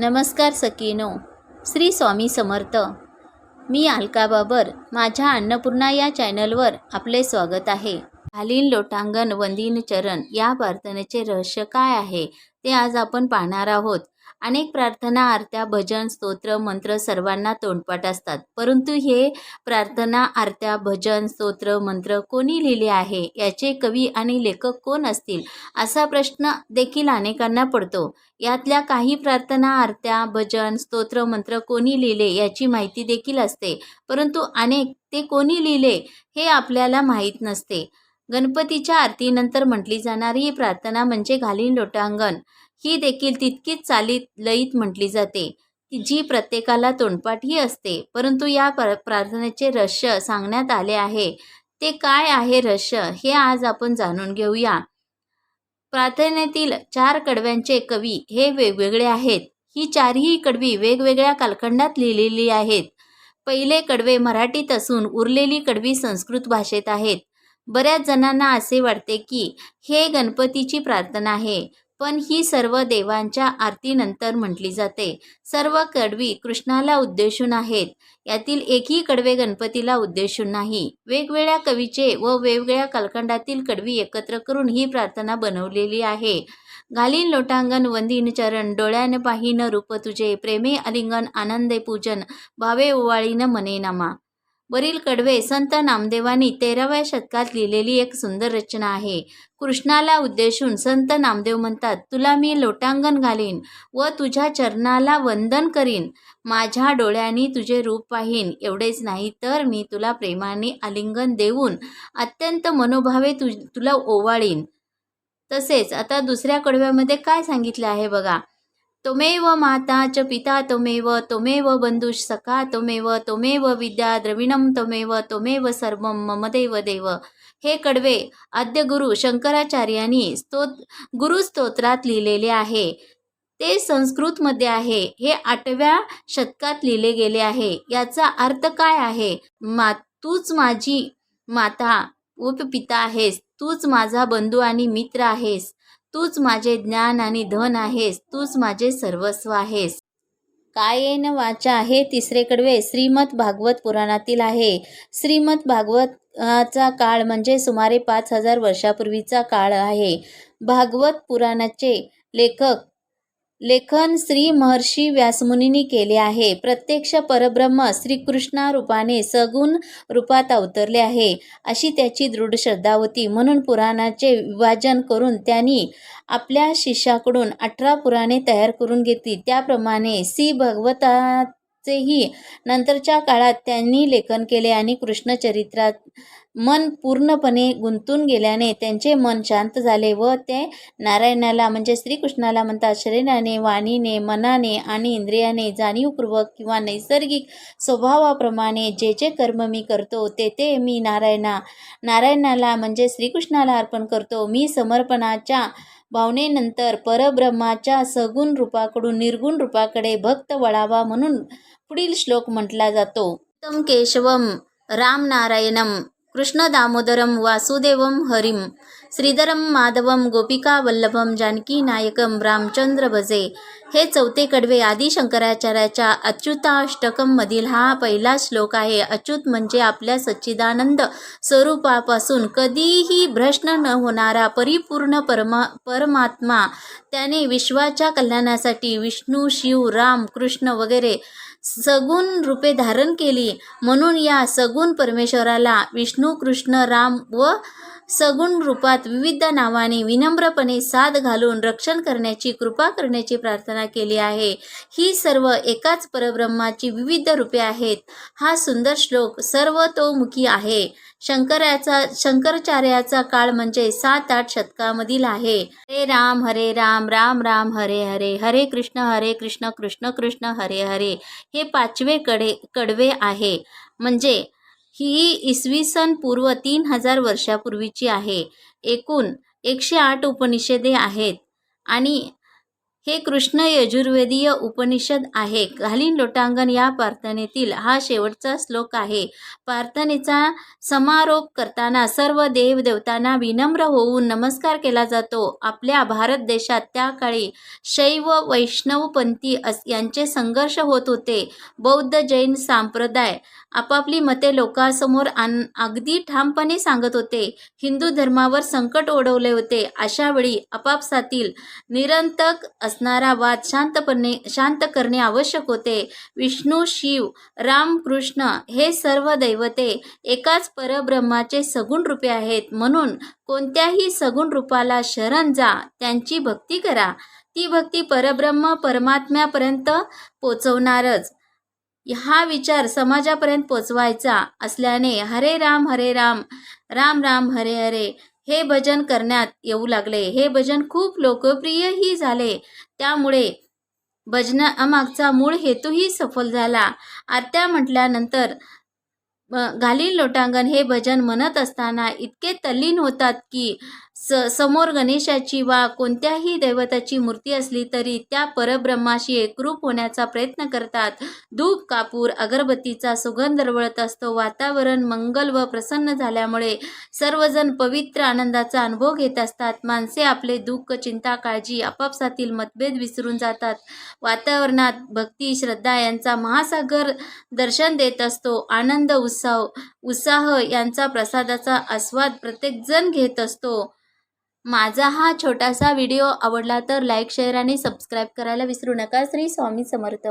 नमस्कार सखीनो, श्री स्वामी समर्थ. मी अलका बाबर. माझ्या अन्नपूर्णा या चॅनलवर आपले स्वागत आहे. घालीन लोटांगण वंदीन चरण या प्रार्थनेचे रहस्य काय आहे ते आज आपण पाहणार आहोत. अनेक प्रार्थना, आरत्या, भजन, स्तोत्र, मंत्र सर्वांना तोंडपाठ असतात. परंतु हे प्रार्थना, आरत्या, भजन, स्तोत्र, मंत्र कोणी लिहिले आहे, याचे कवी आणि लेखक कोण असतील, असा प्रश्न देखील अनेकांना पडतो. यातल्या काही प्रार्थना, आरत्या, भजन, स्तोत्र, मंत्र कोणी लिहिले याची माहिती देखील असते, परंतु अनेक ते कोणी लिहिले हे आपल्याला माहीत नसते. गणपतीच्या आरतीनंतर म्हटली जाणारी ही प्रार्थना म्हणजे घालीन लोटांगण ही देखील तितकीच चालीत लयीत म्हटली जाते, जी प्रत्येकाला तोंडपाठही असते. परंतु या प्रार्थनेचे रहस्य सांगण्यात आले आहे. ते काय आहे रहस्य हे आज आपण जाणून घेऊया. प्रार्थनेतील 4 कडव्यांचे कवी हे वेगवेगळे आहेत. ही चारही कडवी वेगवेगळ्या कालखंडात लिहिलेली आहेत. पहिले कडवे मराठीत असून उरलेली कडवी संस्कृत भाषेत आहेत. बऱ्याच जणांना असे वाटते की हे गणपतीची प्रार्थना आहे, पण ही सर्व देवांच्या आरतीनंतर म्हटली जाते. सर्व कडवी कृष्णाला उद्देशून आहेत. यातील एकही कडवे गणपतीला उद्देशून नाही. वेगवेगळ्या कवीचे व वेगवेगळ्या कालखंडातील कडवी एकत्र करून ही प्रार्थना बनवलेली आहे. घालीन लोटांगण वंदीन चरण, डोळ्यान पाहीन रूप तुझे, प्रेमे आलिंगन आनंदे पूजन, भावे ओवाळीन मने नमा. वरील कडवे संत नामदेवांनी 13व्या शतकात लिहिलेली एक सुंदर रचना आहे. कृष्णाला उद्देशून संत नामदेव म्हणतात, तुला मी लोटांगण घालीन व तुझ्या चरणाला वंदन करीन. माझ्या डोळ्यांनी तुझे रूप पाहीन. एवढेच नाही तर मी तुला प्रेमाने आलिंगन देऊन अत्यंत मनोभावे तुला ओवाळीन. तसेच आता दुसऱ्या कडव्यामध्ये काय सांगितले आहे बघा. त्वमेव माता च पिता त्वमेव बंधुः सखा त्वमेव विद्या द्रविणं त्वमेव सर्वं मम देव देव. हे कडवे आद्य गुरु शंकराचार्यांनी गुरुस्तोत्रात लिहिलेले आहे. ते संस्कृतमध्ये आहे. हे 8व्या शतकात लिहिले गेले आहे. याचा अर्थ काय आहे? तूच माझी माता व पिता आहेस, तूच माझा बंधू आणि मित्र आहेस, तूच माझे ज्ञान आणि धन आहेस, तूच माझे सर्वस्व आहेस. कायेन वाचा हे तिसरे कडवे श्रीमद भागवत पुराणातील आहे. श्रीमद भागवतचा काळ म्हणजे सुमारे 5000 वर्षापूर्वीचा काळ आहे. भागवत पुराणाचे लेखन श्री महर्षी व्यासमुनींनी केले आहे. प्रत्यक्ष परब्रह्म श्रीकृष्णा रूपाने सगुण रूपात अवतरले आहे, अशी त्याची दृढ श्रद्धा होती. म्हणून पुराणाचे विभाजन करून त्यांनी आपल्या शिष्याकडून 18 पुराणे तयार करून घेतली. त्याप्रमाणे श्री भागवताचेही नंतरच्या काळात त्यांनी लेखन केले आणि कृष्णचरित्रात मन पूर्णपणे गुंतून गेल्याने त्यांचे मन शांत झाले व ते नारायणाला म्हणजे श्रीकृष्णाला म्हणतात. शरीराने, वाणीने, मनाने आणि इंद्रियाने जाणीवपूर्वक किंवा नैसर्गिक स्वभावाप्रमाणे जे जे कर्म मी करतो ते मी नारायणाला म्हणजे श्रीकृष्णाला अर्पण करतो. मी समर्पणाच्या भावनेनंतर परब्रह्माच्या सगुण रूपाकडून निर्गुण रूपाकडे भक्त वळावा म्हणून पुढील श्लोक म्हटला जातो. तम केशवम राम नारायणम कृष्ण दामोदरम वासुदेवम हरिम श्रीधरम माधवम गोपिका वल्लभम जानकी नायकम रामचंद्र भजे. हे 4 कडवे आदि शंकराचार्याच्या अच्युताष्टकम मधील हा पहिला श्लोक आहे. अच्युत म्हणजे आपल्या सच्चिदानंद स्वरूपापासून कधीही भ्रष्ट न होणारा परिपूर्ण परमात्मा. त्याने विश्वाच्या कल्याणासाठी विष्णू, शिव, राम, कृष्ण वगैरे सगुण रूपे धारण केली. म्हणून या सगुण परमेश्वराला विष्णू, कृष्ण, राम व सगुण रूपात विविध नावाने विनम्रपणे साद घालून रक्षण करण्याची, कृपा करण्याची प्रार्थना केली आहे. ही सर्व एकाच परब्रह्माची विविध रूपे आहेत. हा सुंदर श्लोक सर्वतोमुखी आहे. शंकराचार्याचा काळ म्हणजे 7-8 शतकामधील आहे. हरे राम राम राम हरे हरे, हरे कृष्ण कृष्ण कृष्ण हरे हरे. हे 5वे कडवे आहे. म्हणजे ही इसवी सन पूर्व 3000 वर्षापूर्वीची आहे. एकूण 108 उपनिषदे आहेत आणि हे कृष्ण यजुर्वेदीय उपनिषद आहे. घालीन लोटांगण या प्रार्थनेतील हा शेवटचा श्लोक आहे. प्रार्थनेचा समारोप करताना सर्व देवदेवतांना विनम्र होऊन नमस्कार केला जातो. आपल्या भारत देशात त्या काळी शैव वैष्णवपंथी यांचे संघर्ष होत होते. बौद्ध जैन संप्रदाय आपापली मते लोकांसमोर अगदी ठामपणे सांगत होते. हिंदू धर्मावर संकट ओढवले होते. अशा वेळी आपापसातील निरंतर असणारा वाद शांत करणे आवश्यक होते. विष्णू, शिव, राम, कृष्ण हे सर्व दैवते एकाच परब्रह्माचे सगुण रूपे आहेत. म्हणून कोणत्याही सगुण रूपाला शरण जा, त्यांची भक्ती करा. ती भक्ती परब्रह्म परमात्म्यापर्यंत पोचवणारच. हा विचार समाजापर्यंत पोचवायचा असल्याने हरे राम राम राम हरे हरे हे भजन करण्यात येऊ लागले. हे भजन खूप लोकप्रियही झाले. त्यामुळे भजनामागचा मूळ हेतूही सफल झाला. आरत्या म्हटल्यानंतर घालीन लोटांगण हे भजन म्हणत असताना इतके तल्लीन होतात की समोर गणेशाची वा कोणत्याही दैवताची मूर्ती असली तरी त्या परब्रह्माशी एकरूप होण्याचा प्रयत्न करतात. धूप, कापूर, अगरबत्तीचा सुगंध दरवळत असतो. वातावरण मंगल व प्रसन्न झाल्यामुळे सर्वजण पवित्र आनंदाचा अनुभव घेत असतात. माणसे आपले दुःख, चिंता, काळजी, आपापसातील मतभेद विसरून जातात. वातावरणात भक्ती, श्रद्धा यांचा महासागर दर्शन देत असतो. आनंद, उत्साह यांचा प्रसादाचा आस्वाद प्रत्येकजण घेत असतो. माझा हा छोटासा व्हिडिओ आवडला तर लाईक, शेअर आणि सबस्क्राईब करायला विसरू नका. श्री स्वामी समर्थ.